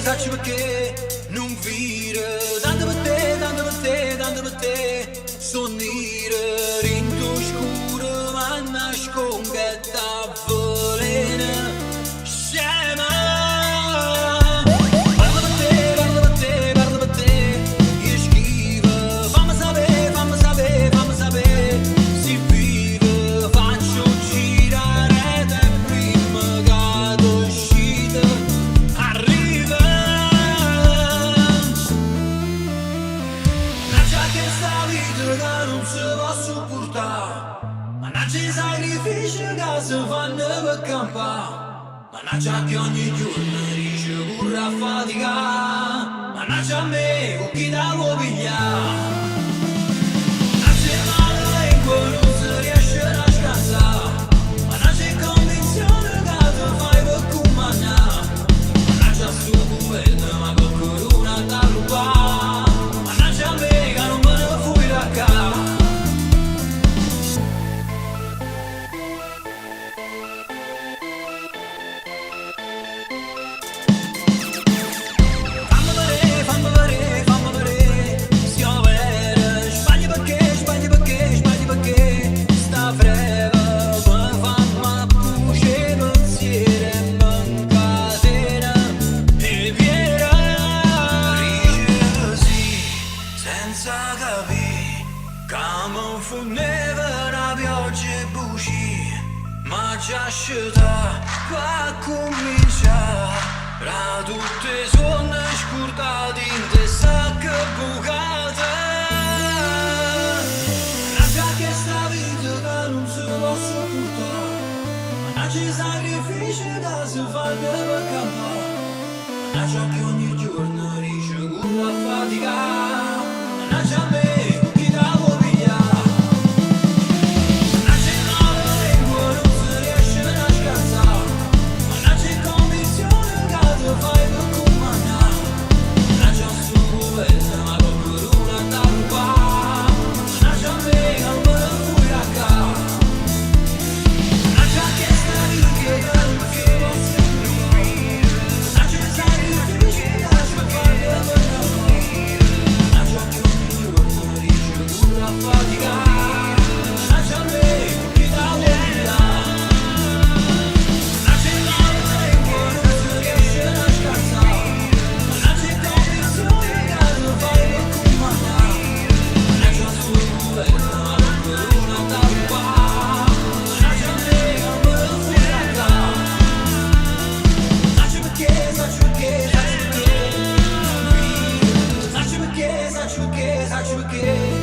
Saci perché non vire tanto per te, tanto per te, tanto per te. Sonnire rinto scuro ma nasconde da veleno scema. Parlo per te, parlo per te, parlo per te. Io scrivo, fammi sapere, fammi sapere, fammi sapere. Si vive, faccio girare da prima che uscita. Che non si può sopportare, mannaggia i sacrifici che si fanno per campare, mannaggia che ogni giorno dice pure a faticare, mannaggia a me con chi da vuoi pigliare, mannaggia il male lingua non si riesce a scansare, mannaggia in convinzione che ti fai per comandare, mannaggia sto governo ma con corona da rubare, mannaggia a me che non me ne fui da casa. Fumeva la pioggia e buci, ma già scelta qua comincia. Tra tutte sono scordate in te sacche bucate. Mannaggia che sta vita che non si può sopportare, mannaggia i sacrifici che si fanno per campare, mannaggia che ogni giorno dice pure a faticare, mannaggia a me. Saci perché